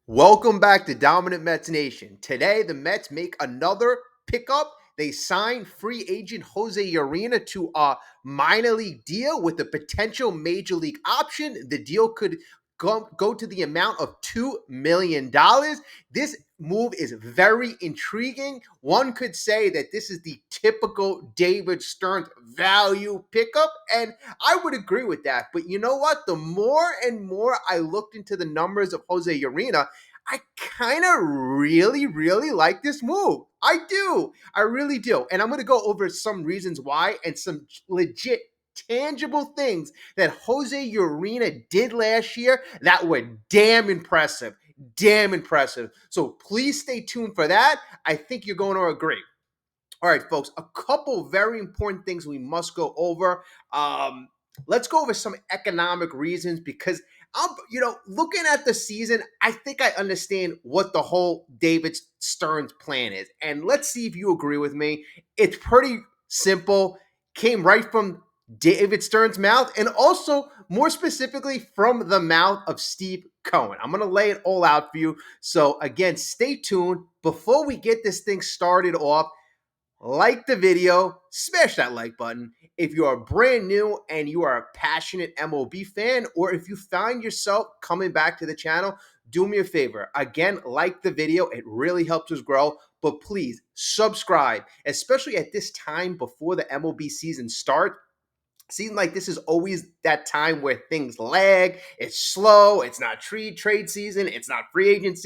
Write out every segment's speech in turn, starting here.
Welcome back to Dominant Mets Nation. Today, the Mets make another pickup. They sign free agent Jose Urena to a minor league deal with a potential major league option. The deal could go to the amount of $2 million. This move is very intriguing. One could say that this is the typical David Stearns value pickup, and I would agree with that. But you know what? The more and more I looked into the numbers of Jose Urena, I kind of really like this move. I do. I really do. And I'm going to go over some reasons why and some legit tangible things that Jose Urena did last year that were damn impressive. Damn impressive. So please stay tuned for that. I think you're going to agree. All right, folks, a couple very important things we must go over. Let's go over some economic reasons because looking at the season, I think I understand what the whole David Stearns plan is. And let's see if you agree with me. It's pretty simple, came right from David Stearns' mouth, and also more specifically from the mouth of Steve Cohen. I'm going to lay it all out for you. So again, stay tuned. Before we get this thing started off, like the video, smash that like button. If you are brand new and you are a passionate MLB fan, or if you find yourself coming back to the channel, do me a favor. Again, like the video. It really helps us grow. But please subscribe, especially at this time before the MLB season starts. Seems like this is always that time where things lag. It's slow. It's not trade season. It's not free agent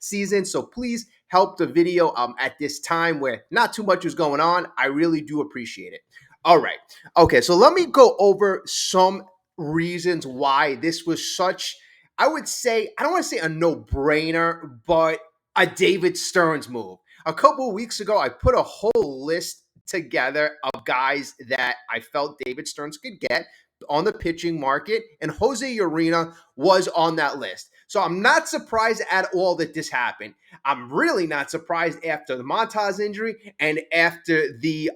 season. So please help the video at this time where not too much is going on. I really do appreciate it. All right. Okay. So let me go over some reasons why this was such, I would say, I don't want to say a no-brainer, but a David Stearns move. A couple of weeks ago, I put a whole list together of guys that I felt David Stearns could get on the pitching market, and Jose Urena was on that list. So I'm not surprised at all that this happened. I'm really not surprised after the Montas injury and after the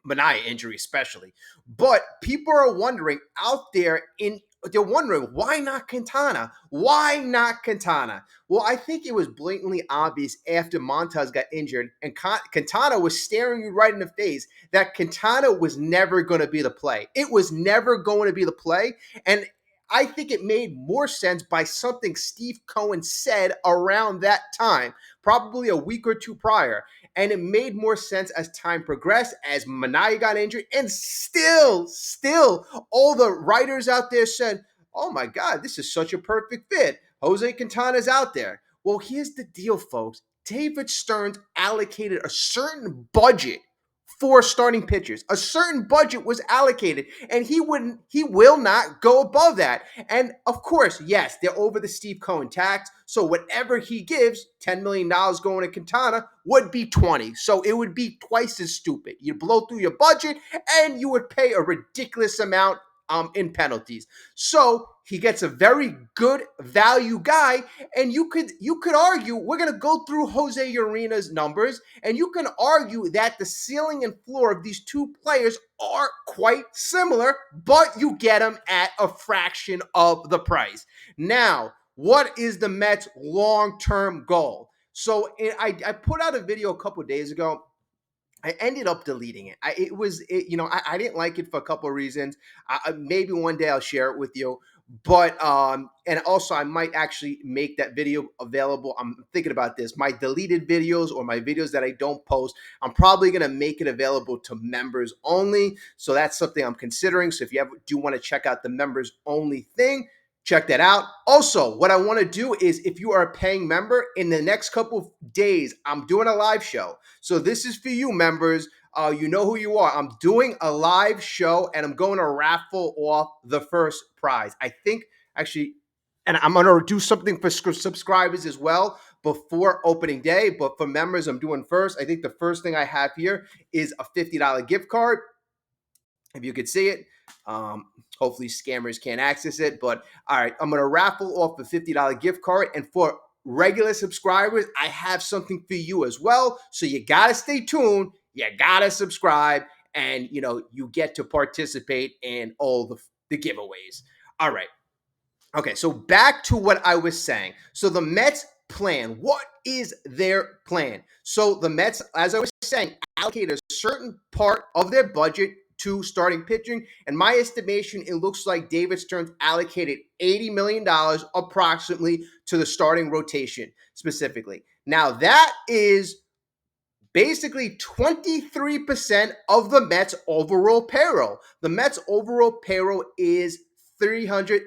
Mania injury, especially. But people are wondering out there they're wondering, why not Quintana? Why not Quintana? Well, I think it was blatantly obvious after Montas got injured and Quintana was staring you right in the face that Quintana was never going to be the play. It was never going to be the play. And I think it made more sense by something Steve Cohen said around that time, probably a week or two prior. And it made more sense as time progressed, as Mania got injured, and still, all the writers out there said, oh my God, this is such a perfect fit. Jose Quintana's out there. Well, here's the deal, folks. David Stearns allocated a certain budget for starting pitchers. A certain budget was allocated, and he will not go above that. And of course, yes, they're over the Steve Cohen tax. So whatever he gives, $10 million going to Quintana would be 20. So it would be twice as stupid. You blow through your budget and you would pay a ridiculous amount in penalties. So he gets a very good value guy, and you could argue, we're going to go through Jose Urena's numbers, and you can argue that the ceiling and floor of these two players are quite similar, but you get them at a fraction of the price. Now, what is the Mets' long-term goal? So I put out a video a couple of days ago. I ended up deleting it. I didn't like it for a couple of reasons. Maybe one day I'll share it with you. But and also I might actually make that video available. I'm thinking about this. My deleted videos or my videos that I don't post, I'm probably gonna make it available to members only. So that's something I'm considering. So if you do want to check out the members only thing, check that out. Also, what I want to do is, if you are a paying member, in the next couple of days, I'm doing a live show. So this is for you members. You know who you are. I'm doing a live show, and I'm going to raffle off the first prize. I think, actually, and I'm going to do something for subscribers as well before opening day. But for members, I'm doing first. I think the first thing I have here is a $50 gift card, if you could see it. Hopefully scammers can't access it. But all right, I'm going to raffle off a $50 gift card. And for regular subscribers, I have something for you as well. So you got to stay tuned. You got to subscribe. And, you get to participate in all the giveaways. All right. Okay, so back to what I was saying. So the Mets plan, what is their plan? So the Mets, as I was saying, allocate a certain part of their budget to starting pitching. And my estimation, it looks like David Stearns allocated $80 million approximately to the starting rotation specifically. Now that is basically 23% of the Mets' overall payroll. The Mets' overall payroll is $330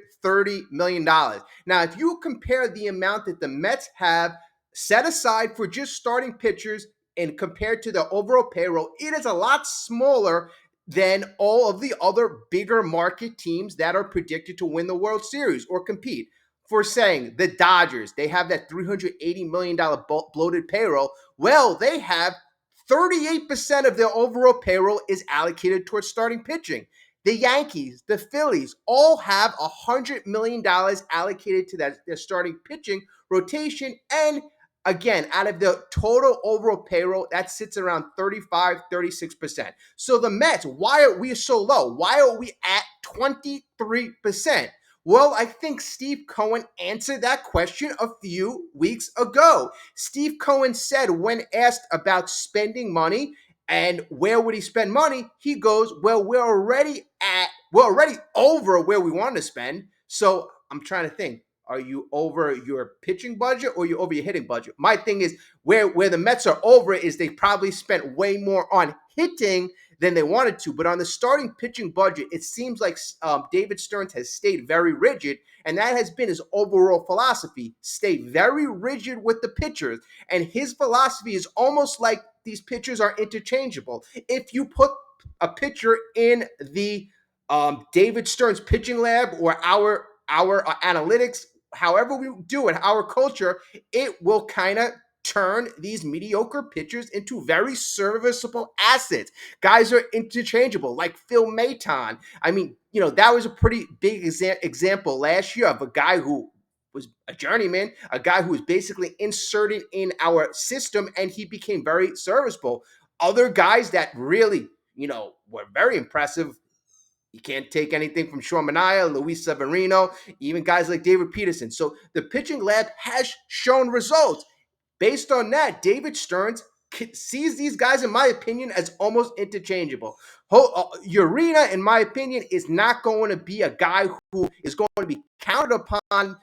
million. Now, if you compare the amount that the Mets have set aside for just starting pitchers and compared to the overall payroll, it is a lot smaller than all of the other bigger market teams that are predicted to win the World Series or compete. For saying the Dodgers, they have that $380 million bloated payroll. Well, they have 38% of their overall payroll is allocated towards starting pitching. The Yankees, the Phillies, all have $100 million allocated to their starting pitching rotation. And again, out of the total overall payroll, that sits around 35, 36%. So the Mets, why are we so low? Why are we at 23%? Well, I think Steve Cohen answered that question a few weeks ago. Steve Cohen said when asked about spending money and where would he spend money, he goes, "Well, we're already over where we want to spend." So I'm trying to think. Are you over your pitching budget or you over your hitting budget? My thing is where the Mets are over is they probably spent way more on hitting than they wanted to. But on the starting pitching budget, it seems like David Stearns has stayed very rigid, and that has been his overall philosophy. Stay very rigid with the pitchers, and his philosophy is almost like these pitchers are interchangeable. If you put a pitcher in the David Stearns pitching lab or our analytics, however we do it, our culture, it will kind of turn these mediocre pitchers into very serviceable assets. Guys are interchangeable, like Phil Maton. I mean, that was a pretty big example last year of a guy who was a journeyman, a guy who was basically inserted in our system, and he became very serviceable. Other guys that really, were very impressive. You can't take anything from Sean Manaea, Luis Severino, even guys like David Peterson. So the pitching lab has shown results. Based on that, David Stearns sees these guys, in my opinion, as almost interchangeable. Urena, in my opinion, is not going to be a guy who is going to be counted upon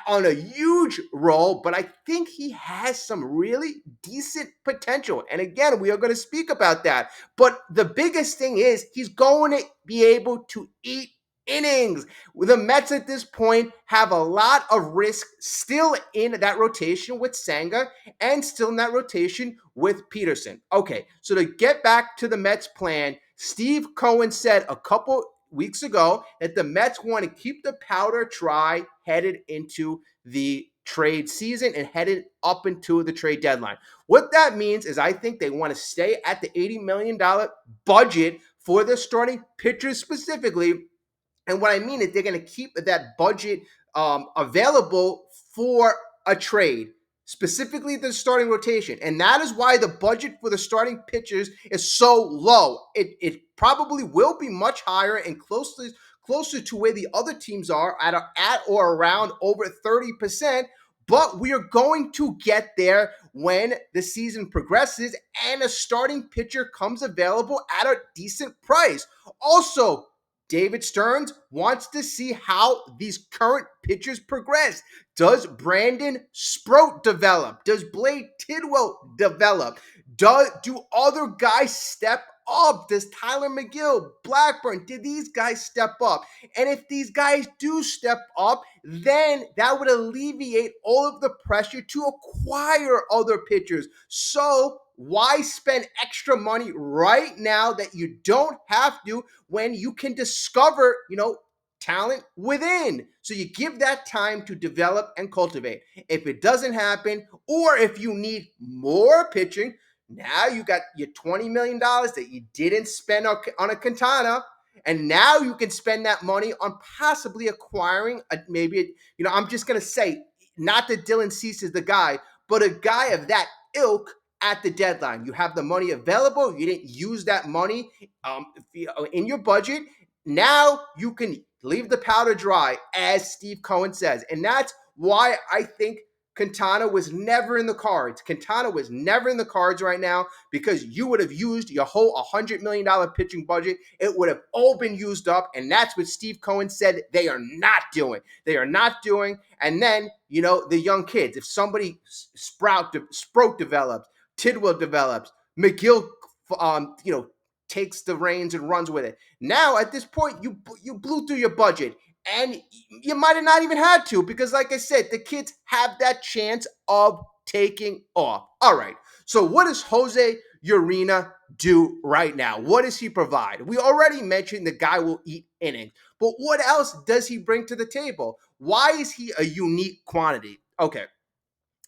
on a huge role, but I think he has some really decent potential. And again, we are going to speak about that. But the biggest thing is he's going to be able to eat innings. The Mets at this point have a lot of risk still in that rotation with Senga and still in that rotation with Peterson. Okay, so to get back to the Mets plan, Steve Cohen said a couple weeks ago that the Mets want to keep the powder dry headed into the trade season and headed up into the trade deadline. What that means is I think they want to stay at the $80 million budget for the starting pitchers specifically. And what I mean is they're going to keep that budget available for a trade, specifically the starting rotation. And that is why the budget for the starting pitchers is so low. It probably will be much higher and closer to where the other teams are at or around over 30%. But we are going to get there when the season progresses and a starting pitcher comes available at a decent price. Also, David Stearns wants to see how these current pitchers progress. Does Brandon Sproat develop? Does Blade Tidwell develop? Do other guys step up? Does Tyler McGill, Blackburn, did these guys step up? And if these guys do step up, then that would alleviate all of the pressure to acquire other pitchers. So why spend extra money right now that you don't have to when you can discover, talent within? So you give that time to develop and cultivate. If it doesn't happen, or if you need more pitching, now you got your $20 million that you didn't spend on a Quintana, and now you can spend that money on possibly acquiring I'm just going to say, not that Dylan Cease is the guy, but a guy of that ilk at the deadline. You have the money available. You didn't use that money in your budget. Now you can leave the powder dry, as Steve Cohen says. And that's why I think Quintana was never in the cards. Quintana was never in the cards right now because you would have used your whole $100 million pitching budget. It would have all been used up. And that's what Steve Cohen said they are not doing. They are not doing. And then, the young kids, if somebody Sproat develops, Tidwell develops, McGill, takes the reins and runs with it. Now, at this point, you blew through your budget. And you might have not even had to because, like I said, the kids have that chance of taking off. All right. So what does Jose Urena do right now? What does he provide? We already mentioned the guy will eat innings. But what else does he bring to the table? Why is he a unique quantity? Okay.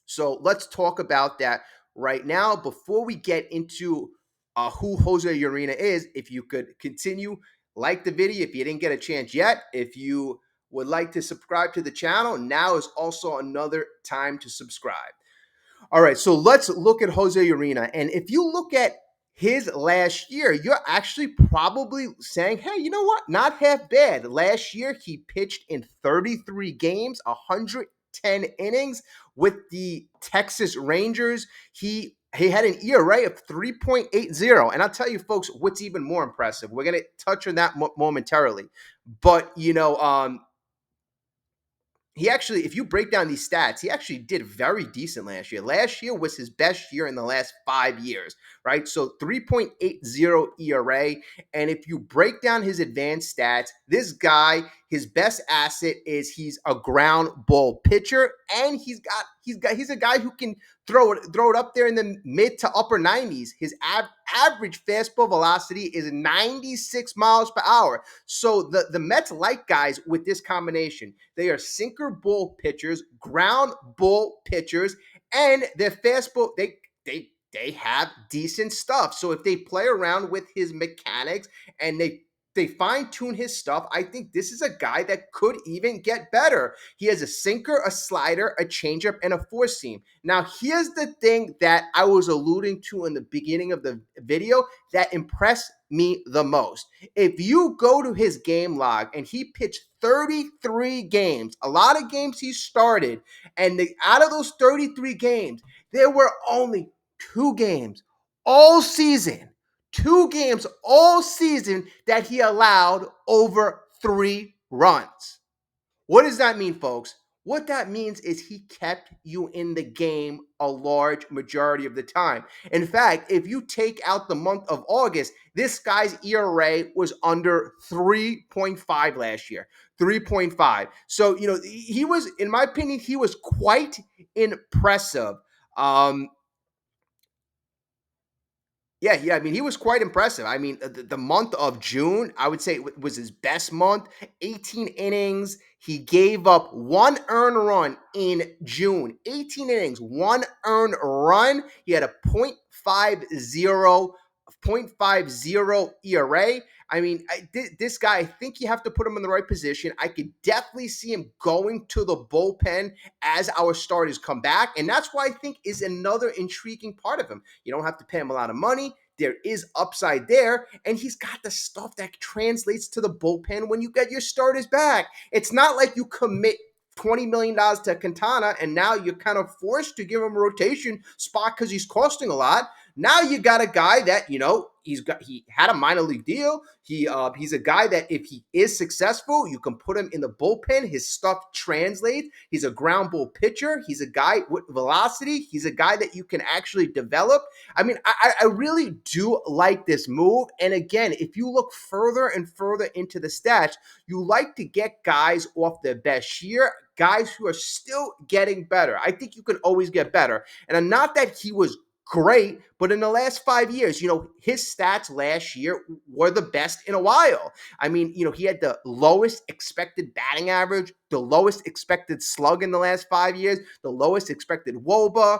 So let's talk about that right now. Before we get into who Jose Urena is, if you could continue, like the video if you didn't get a chance yet. If you would like to subscribe to the channel, now is also another time to subscribe. All right, so let's look at Jose Urena. And if you look at his last year, you're actually probably saying, hey, you know what? Not half bad. Last year, he pitched in 33 games, 110 innings with the Texas Rangers. He had an ERA of 3.80. And I'll tell you, folks, what's even more impressive. We're going to touch on that momentarily. But, he actually, if you break down these stats, he actually did very decent last year. Last year was his best year in the last 5 years, right? So 3.80 ERA. And if you break down his advanced stats, this guy, his best asset is he's a ground ball pitcher, and he's a guy who can throw it up there in the mid to upper 90s. His average fastball velocity is 96 miles per hour. So the Mets like guys with this combination. They are sinker ball pitchers, ground ball pitchers, and their fastball, they have decent stuff. So if they play around with his mechanics and they fine-tune his stuff, I think this is a guy that could even get better. He has a sinker, a slider, a changeup, and a four-seam. Now, here's the thing that I was alluding to in the beginning of the video that impressed me the most. If you go to his game log, and he pitched 33 games, a lot of games he started, and out of those 33 games, there were only 2 games all season. 2 games all season that he allowed over 3 runs. What does that mean, folks? What that means is he kept you in the game a large majority of the time. In fact, if you take out the month of August, this guy's ERA was under 3.5 last year. 3.5. So, he was, in my opinion, he was quite impressive. Yeah. I mean, he was quite impressive. I mean, the month of June, I would say was his best month. 18 innings. He gave up 1 earned run in June. 18 innings, 1 earned run. He had a .50 ERA. I mean, this guy, I think you have to put him in the right position. I could definitely see him going to the bullpen as our starters come back. And that's why I think is another intriguing part of him. You don't have to pay him a lot of money. There is upside there. And he's got the stuff that translates to the bullpen when you get your starters back. It's not like you commit $20 million to Quintana and now you're kind of forced to give him a rotation spot because he's costing a lot. Now you got a guy that, he had a minor league deal. He's a guy that if he is successful, you can put him in the bullpen. His stuff translates. He's a ground ball pitcher. He's a guy with velocity. He's a guy that you can actually develop. I mean, I really do like this move. And again, if you look further and further into the stats, you like to get guys off their best year, guys who are still getting better. I think you can always get better. And not that he was great, but in the last 5 years, his stats last year were the best in a while. I mean, he had the lowest expected batting average, the lowest expected slug in the last 5 years, the lowest expected WOBA.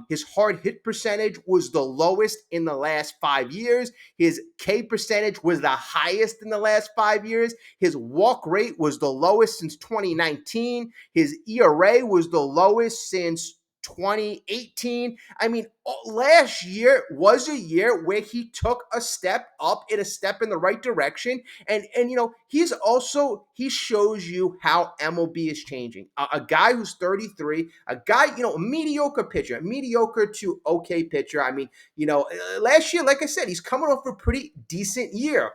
His hard hit percentage was the lowest in the last 5 years. His K percentage was the highest in the last 5 years. His walk rate was the lowest since 2019. His ERA was the lowest since 2018. I mean, last year was a year where he took a step up and a step in the right direction. And he shows you how MLB is changing. A guy who's 33, a guy, a mediocre pitcher, a mediocre to okay pitcher. I mean, last year, like I said, he's coming off a pretty decent year.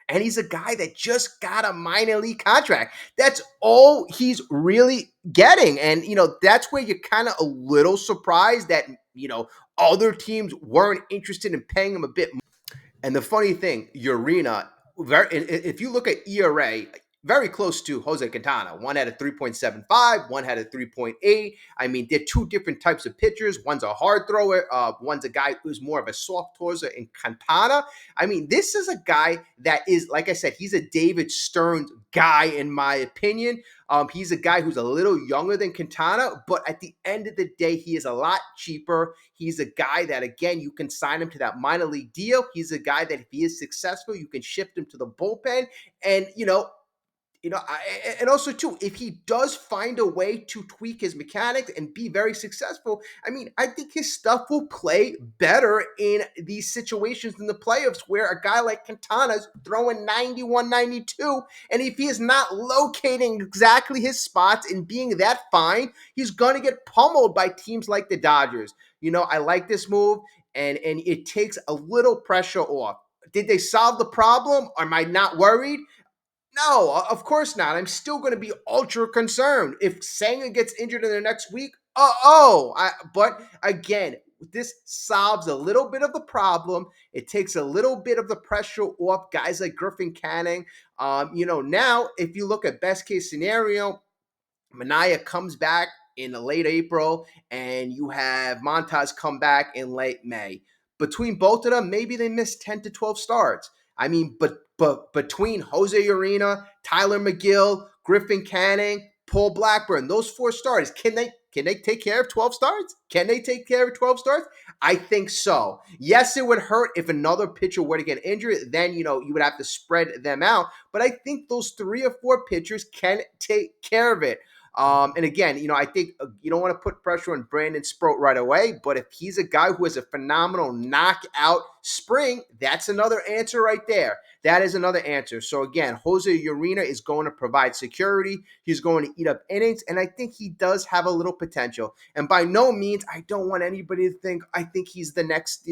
And he's a guy that just got a minor league contract. That's all he's really getting. And, that's where you're kind of a little surprised that, other teams weren't interested in paying him a bit more. And the funny thing, Urena, if you look at ERA, very close to Jose Quintana. One had a 3.75, one had a 3.8. I mean, they're two different types of pitchers. One's a hard thrower, one's a guy who's more of a soft toser in Quintana. I mean, this is a guy that is, like I said, he's a David Stearns guy, in my opinion. He's a guy who's a little younger than Quintana, but at the end of the day, he is a lot cheaper. He's a guy that, again, you can sign him to that minor league deal. He's a guy that if he is successful, you can shift him to the bullpen. And, and also too, if he does find a way to tweak his mechanics and be very successful, I mean, I think his stuff will play better in these situations in the playoffs where a guy like Quintana's throwing 91, 92, and if he is not locating exactly his spots and being that fine, he's going to get pummeled by teams like the Dodgers. I like this move, and it takes a little pressure off. Did they solve the problem? Am I not worried? No, of course not. I'm still going to be ultra concerned if Sanger gets injured in the next week. But again, this solves a little bit of the problem. It takes a little bit of the pressure off guys like Griffin Canning. Now if you look at best case scenario, Manaea comes back in the late April, and you have Montas come back in late May. Between both of them, maybe they miss 10 to 12 starts. I mean, but between Jose Urena, Tyler McGill, Griffin Canning, Paul Blackburn, those four starters, can they take care of 12 starts? Can they take care of 12 starts? I think so. Yes, it would hurt if another pitcher were to get injured. Then, you would have to spread them out. But I think those 3 or 4 pitchers can take care of it. And again, I think you don't want to put pressure on Brandon Sproat right away, but if he's a guy who has a phenomenal knockout spring, that's another answer right there. That is another answer. So again, Jose Urena is going to provide security. He's going to eat up innings, and I think he does have a little potential. And by no means, I don't want anybody to think I think he's the next,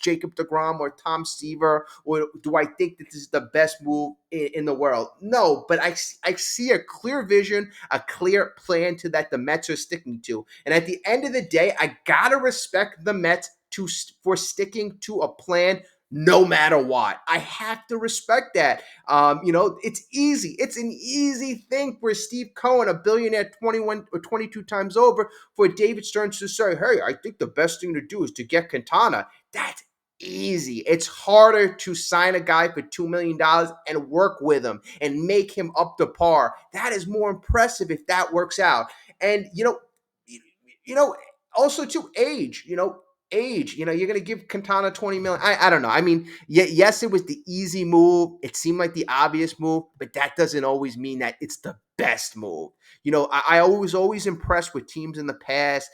Jacob deGrom or Tom Seaver, or do I think that this is the best move in the world? No, but I see a clear vision, a clear plan to that the Mets are sticking to. And at the end of the day, I gotta respect the Mets for sticking to a plan no matter what. I have to respect that. It's easy. It's an easy thing for Steve Cohen, a billionaire 21 or 22 times over, for David Stearns to say, hey, I think the best thing to do is to get Quintana. That's easy. It's harder to sign a guy for $2 million and work with him and make him up to par. That is more impressive if that works out. And, also to age, you're going to give Quintana $20 million. I don't know. I mean, yes, it was the easy move. It seemed like the obvious move, but that doesn't always mean that it's the best move. I was always impressed with teams in the past,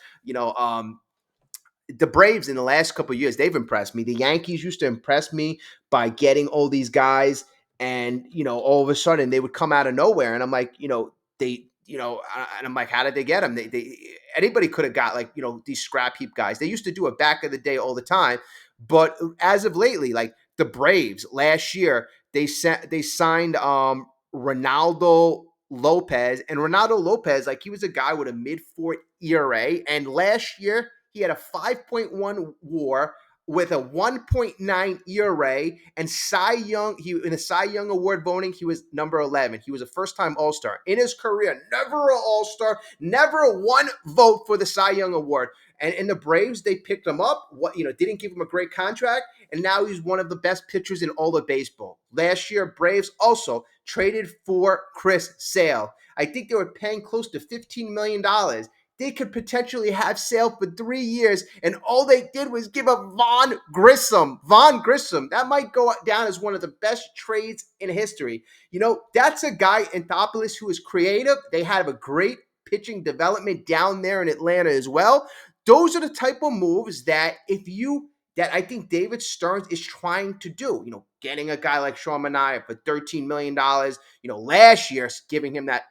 the Braves in the last couple of years, they've impressed me. The Yankees used to impress me by getting all these guys, and all of a sudden they would come out of nowhere, and I'm like, and I'm like, how did they get them? They anybody could have got these scrap heap guys. They used to do it back in the day all the time, but as of lately, like the Braves last year, they signed Ronaldo Lopez, and Ronaldo Lopez, like he was a guy with a mid-4 ERA, and last year he had a 5.1 WAR with a 1.9 ERA, and Cy Young. In the Cy Young Award voting, he was number 11. He was a first-time All-Star in his career. Never an All-Star, never one vote for the Cy Young Award. And in the Braves, they picked him up. Didn't give him a great contract, and now he's one of the best pitchers in all of baseball. Last year, Braves also traded for Chris Sale. I think they were paying close to $15 million. They could potentially have Sale for 3 years, and all they did was give up Vaughn Grissom. That might go down as one of the best trades in history. That's a guy, Anthopoulos, who is creative. They have a great pitching development down there in Atlanta as well. Those are the type of moves that I think David Stearns is trying to do. Getting a guy like Sean Manaea for $13 million. Last year giving him that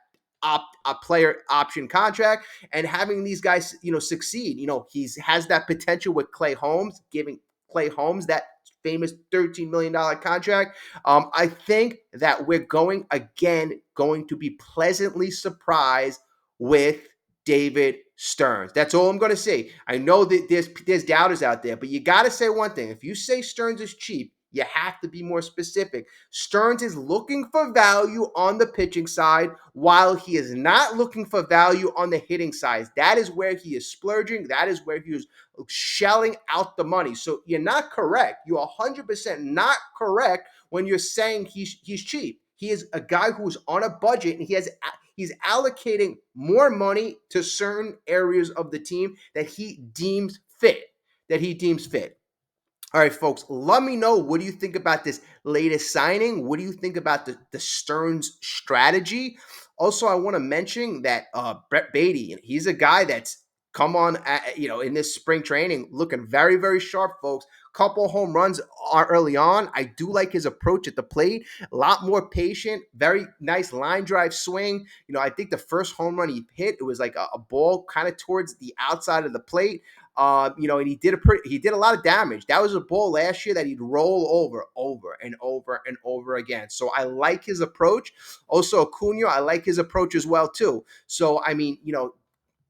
a player option contract and having these guys, succeed. He's has that potential with Clay Holmes, giving Clay Holmes that famous $13 million contract. I think that we're going to be pleasantly surprised with David Stearns. That's all I'm going to say. I know that there's doubters out there, but you got to say one thing. If you say Stearns is cheap, you have to be more specific. Stearns is looking for value on the pitching side while he is not looking for value on the hitting side. That is where he is splurging. That is where he is shelling out the money. So you're not correct. You're 100% not correct when you're saying he's cheap. He is a guy who's on a budget, and he's allocating more money to certain areas of the team that he deems fit. All right, folks, let me know, what do you think about this latest signing? What do you think about the Stearns strategy? Also, I want to mention that Brett Beatty, he's a guy that's come on, in this spring training, looking very, very sharp, folks. Couple home runs are early on. I do like his approach at the plate. A lot more patient, very nice line drive swing. I think the first home run he hit, it was like a ball kind of towards the outside of the plate. And he did a lot of damage. That was a ball last year that he'd roll over and over again. So I like his approach. Also, Acuna, I like his approach as well too. So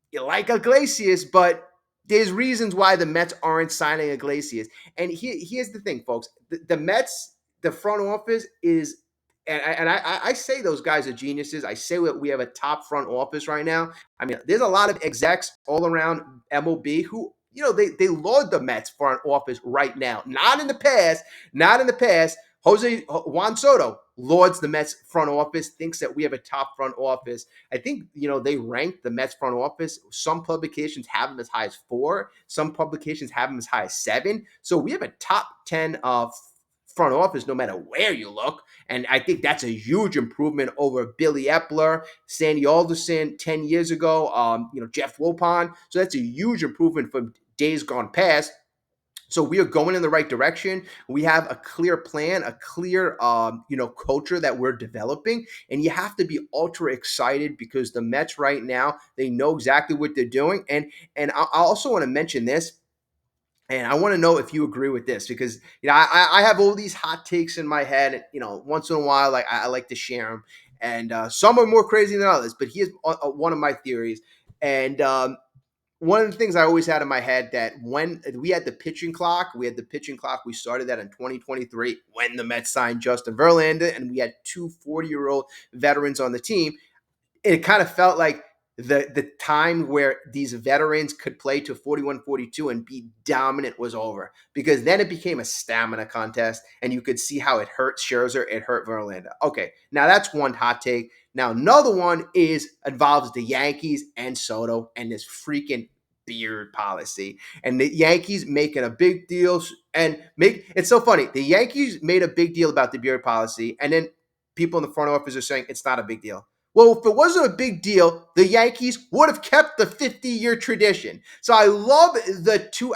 you like Iglesias, but there's reasons why the Mets aren't signing Iglesias. And here's the thing, folks: the Mets, the front office is. And I say those guys are geniuses. I say that we have a top front office right now. I mean, there's a lot of execs all around MLB who, they laud the Mets front office right now. Not in the past. Not in the past. Juan Soto lauds the Mets front office, thinks that we have a top front office. I think, they rank the Mets front office. Some publications have them as high as 4. Some publications have them as high as 7. So we have a top 10 front office no matter where you look. And I think that's a huge improvement over Billy Epler, Sandy Alderson 10 years ago, Jeff Wilpon. So that's a huge improvement from days gone past. So we are going in the right direction. We have a clear plan, a clear, culture that we're developing. And you have to be ultra excited because the Mets right now, they know exactly what they're doing. And I also want to mention this. And I want to know if you agree with this because, I have all these hot takes in my head. Once in a while, like I like to share them. And some are more crazy than others. But here's one of my theories. And one of the things I always had in my head that when we had the pitching clock, we started that in 2023 when the Mets signed Justin Verlander and we had 2 40-year-old veterans on the team. It kind of felt like the time where these veterans could play to 41, 42 and be dominant was over because then it became a stamina contest and you could see how it hurt Scherzer, it hurt Verlander. Okay, now that's one hot take. Now another one involves the Yankees and Soto and this freaking beard policy. And the Yankees making a big deal it's so funny. The Yankees made a big deal about the beard policy and then people in the front office are saying it's not a big deal. Well, if it wasn't a big deal, the Yankees would have kept the 50-year tradition. So I love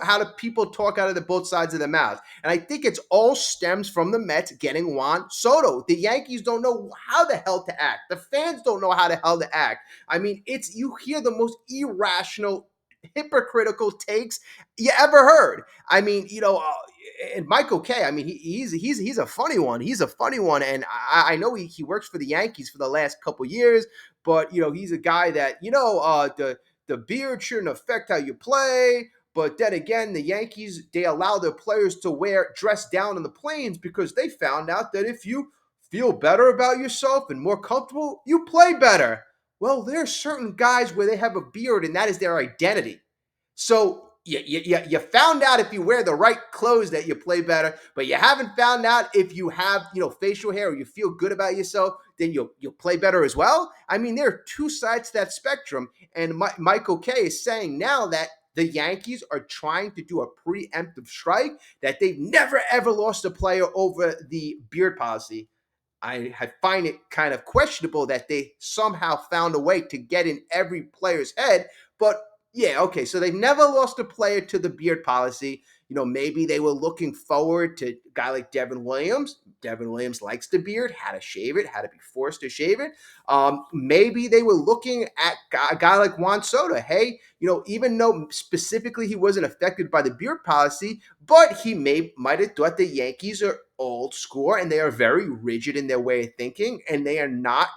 how the people talk out of the both sides of their mouths. And I think it's all stems from the Mets getting Juan Soto. The Yankees don't know how the hell to act. The fans don't know how the hell to act. I mean, you hear the most irrational, hypocritical takes you ever heard. I mean, and Michael Kay, I mean, he's a funny one. He's a funny one, and I know he works for the Yankees for the last couple years, but he's a guy that the beard shouldn't affect how you play. But then again, the Yankees, they allow their players to dress down in the planes because they found out that if you feel better about yourself and more comfortable, you play better. Well, there are certain guys where they have a beard and that is their identity. So you found out if you wear the right clothes that you play better, but you haven't found out if you have facial hair or you feel good about yourself, then you'll play better as well. I mean, there are two sides to that spectrum, and Michael Kay is saying now that the Yankees are trying to do a preemptive strike, that they've never ever lost a player over the beard policy. I find it kind of questionable that they somehow found a way to get in every player's head. But yeah, okay, so they've never lost a player to the beard policy. Maybe they were looking forward to a guy like Devin Williams. Devin Williams likes the beard, had to shave it, had to be forced to shave it. Maybe they were looking at a guy like Juan Soto. Hey, even though specifically he wasn't affected by the beard policy, but he might have thought the Yankees are old school and they are very rigid in their way of thinking, and they are not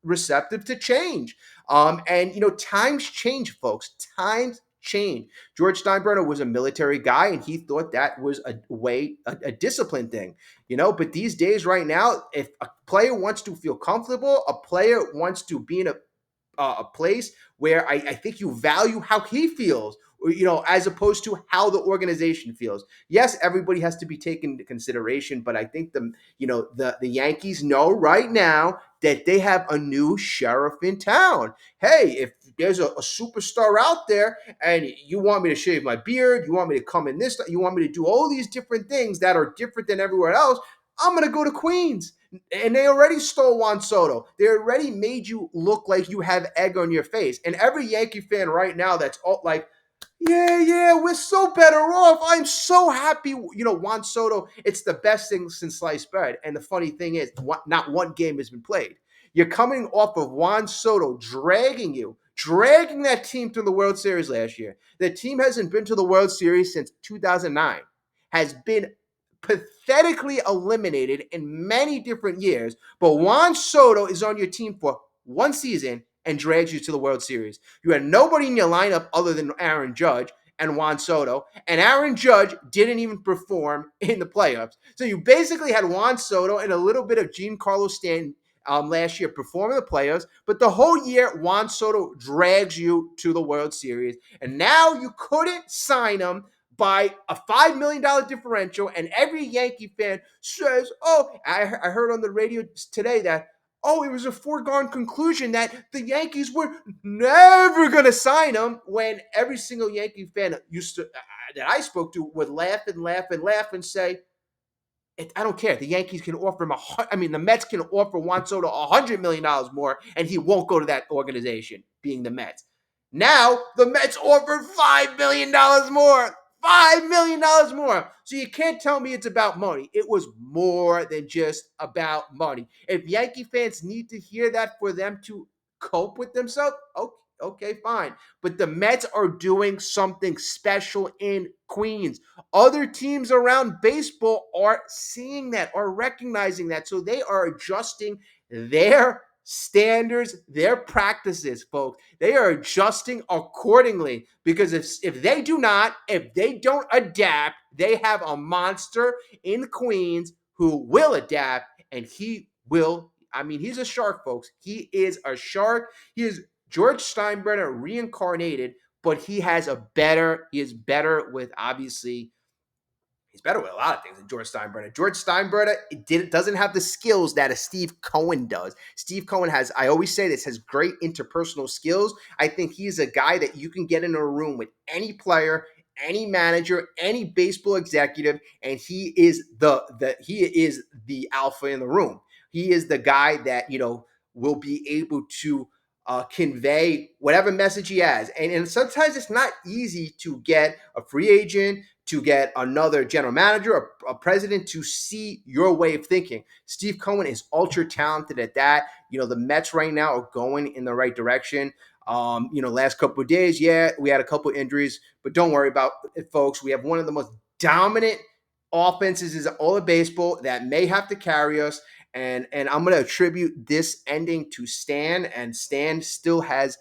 receptive to change. And times change, folks. Times change. George Steinbrenner was a military guy, and he thought that was a discipline thing. But these days, right now, if a player wants to feel comfortable, a player wants to be in a place where I think you value how he feels, as opposed to how the organization feels. Yes, everybody has to be taken into consideration, but I think the Yankees know right now that they have a new sheriff in town. Hey, if there's a superstar out there and you want me to shave my beard, you want me to come in this, you want me to do all these different things that are different than everywhere else, I'm going to go to Queens. And they already stole Juan Soto. They already made you look like you have egg on your face. And every Yankee fan right now that's all like, yeah, we're so better off. I'm so happy. Juan Soto, it's the best thing since sliced bread. And the funny thing is, not one game has been played. You're coming off of Juan Soto dragging that team to the World Series last year. The team hasn't been to the World Series since 2009, has been pathetically eliminated in many different years, but Juan Soto is on your team for one season and drags you to the World Series. You had nobody in your lineup other than Aaron Judge and Juan Soto, and Aaron Judge didn't even perform in the playoffs. So you basically had Juan Soto and a little bit of Giancarlo Stanton last year performing the playoffs, but the whole year Juan Soto drags you to the World Series, and now you couldn't sign him by a $5 million differential, and every Yankee fan says, I heard on the radio today that, it was a foregone conclusion that the Yankees were never going to sign him, when every single Yankee fan that I spoke to would laugh and say, I don't care. The Yankees can offer him the Mets can offer Juan Soto $100 million more, and he won't go to that organization, being the Mets. Now, the Mets offered $5 million more. $5 million more. So you can't tell me it's about money. It was more than just about money. If Yankee fans need to hear that for them to cope with themselves, okay, fine. But the Mets are doing something special in Queens. Other teams around baseball are seeing that, are recognizing that. So they are adjusting their standards, their practices, folks. They are adjusting accordingly, because if they don't adapt, they have a monster in Queens who will adapt, and he's a shark, folks. He is a shark. He is George Steinbrenner reincarnated, but he is better with, obviously, he's better with a lot of things than George Steinbrenner. George Steinbrenner doesn't have the skills that a Steve Cohen does. Steve Cohen I always say this, has great interpersonal skills. I think he's a guy that you can get in a room with any player, any manager, any baseball executive, and he is the alpha in the room. He is the guy that, will be able to convey whatever message he has. And sometimes it's not easy to get a free agent, to get another general manager, a president to see your way of thinking. Steve Cohen is ultra talented at that. The Mets right now are going in the right direction. Last couple of days, we had a couple of injuries, but don't worry about it, folks. We have one of the most dominant offenses in all of baseball that may have to carry us. And I'm going to attribute this ending to Stan, and Stan still has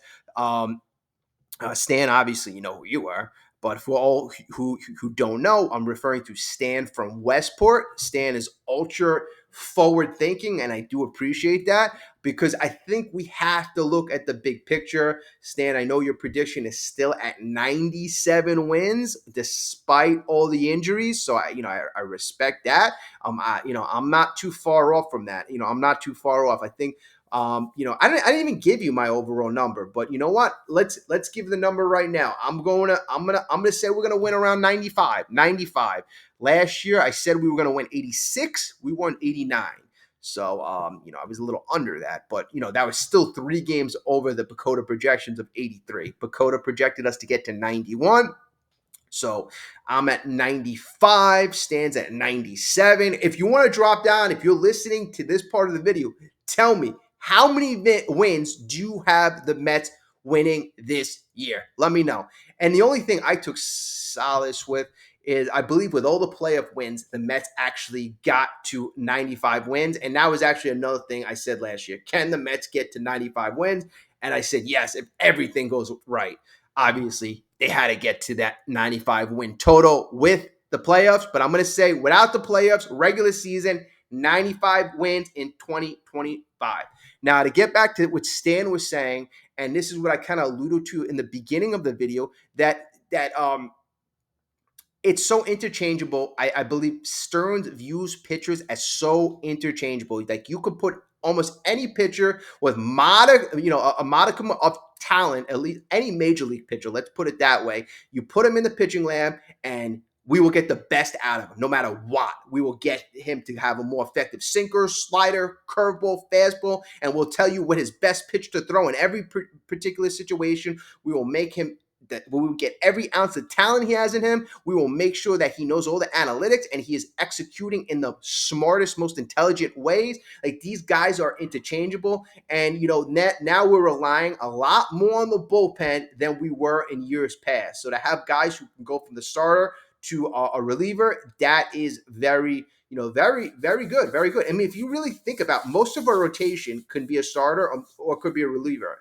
Stan, obviously, you know who you are. But for all who don't know, I'm referring to Stan from Westport. Stan is ultra forward thinking, and I do appreciate that, because I think we have to look at the big picture. Stan, I know your prediction is still at 97 wins despite all the injuries, so I respect that. I'm not too far off from that. I'm not too far off. I think I didn't even give you my overall number, but you know what? Let's give the number right now. I'm gonna say we're gonna win around 95. 95. Last year I said we were gonna win 86. We won 89. So, I was a little under that, but, that was still 3 games over the Pacoda projections of 83. Pacoda projected us to get to 91. So I'm at 95, stands at 97. If you want to drop down, if you're listening to this part of the video, tell me how many wins do you have the Mets winning this year? Let me know. And the only thing I took solace with is I believe with all the playoff wins, the Mets actually got to 95 wins. And that was actually another thing I said last year. Can the Mets get to 95 wins? And I said, yes, if everything goes right. Obviously, they had to get to that 95 win total with the playoffs. But I'm going to say without the playoffs, regular season, 95 wins in 2025. Now, to get back to what Stan was saying, and this is what I kind of alluded to in the beginning of the video, that it's so interchangeable. I believe Stearns views pitchers as so interchangeable. Like you could put almost any pitcher with a modicum of talent, at least any major league pitcher. Let's put it that way. You put him in the pitching lab, and we will get the best out of him, no matter what. We will get him to have a more effective sinker, slider, curveball, fastball, and we'll tell you what his best pitch to throw in every particular situation. We will make him that we will get every ounce of talent he has in him. We will make sure that he knows all the analytics and he is executing in the smartest, most intelligent ways. Like these guys are interchangeable. And, now we're relying a lot more on the bullpen than we were in years past. So to have guys who can go from the starter to a reliever, that is very, very, very good. Very good. I mean, if you really think about most of our rotation could be a starter or could be a reliever.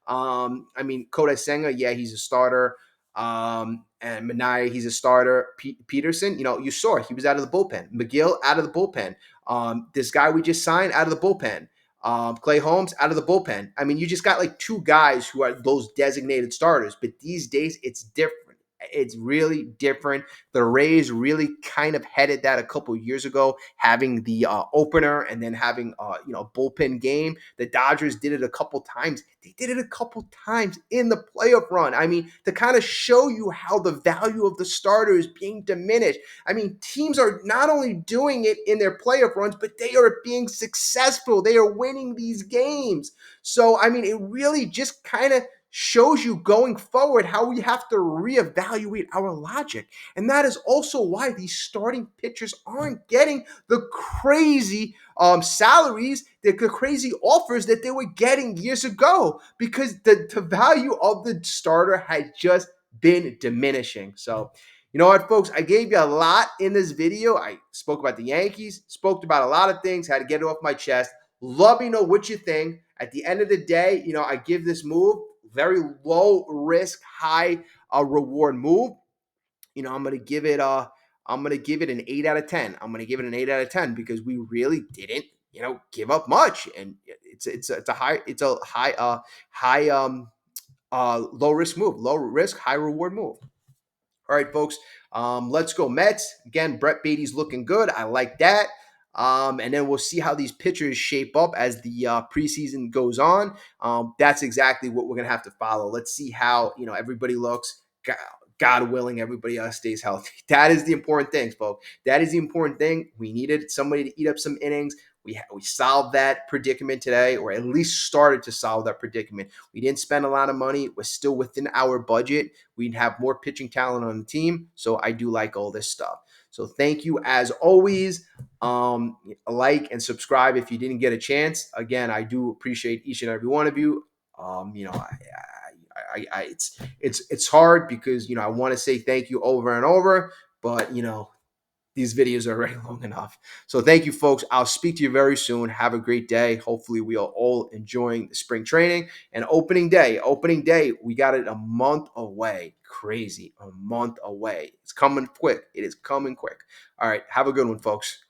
Kodai Senga, yeah, he's a starter. And Minaya, he's a starter. Peterson, you saw he was out of the bullpen. McGill out of the bullpen. This guy we just signed out of the bullpen. Clay Holmes out of the bullpen. I mean, you just got like 2 guys who are those designated starters. But these days, it's different. It's really different. The Rays really kind of headed that a couple of years ago, having the opener and then having a bullpen game. The Dodgers did it a couple times. They did it a couple times in the playoff run. I mean, to kind of show you how the value of the starter is being diminished. I mean, teams are not only doing it in their playoff runs, but they are being successful. They are winning these games. So, I mean, it really just kind of shows you going forward how we have to reevaluate our logic. And that is also why these starting pitchers aren't getting the crazy salaries, the crazy offers that they were getting years ago, because the value of the starter had just been diminishing. So, you know what, folks? I gave you a lot in this video. I spoke about the Yankees, spoke about a lot of things, had to get it off my chest. Let me know what you think. At the end of the day, I give this move very low risk, high reward move. I'm gonna give it an 8 out of 10. I'm gonna give it an 8 out of 10 because we really didn't, give up much, and it's a high low risk move, low risk, high reward move. All right, folks. Let's go Mets. Again, Brett Beatty's looking good. I like that. And then we'll see how these pitchers shape up as the preseason goes on. That's exactly what we're going to have to follow. Let's see how, everybody looks. God willing, everybody else stays healthy. That is the important thing, folks. That is the important thing. We needed somebody to eat up some innings. We solved that predicament today, or at least started to solve that predicament. We didn't spend a lot of money. We're still within our budget. We'd have more pitching talent on the team. So I do like all this stuff. So thank you as always. Like and subscribe if you didn't get a chance. Again, I do appreciate each and every one of you. It's hard because I want to say thank you over and over, but these videos are already long enough. So thank you, folks. I'll speak to you very soon. Have a great day. Hopefully we are all enjoying the spring training and opening day. Opening day, we got it a month away. Crazy, a month away. It's coming quick. It is coming quick. All right. Have a good one, folks.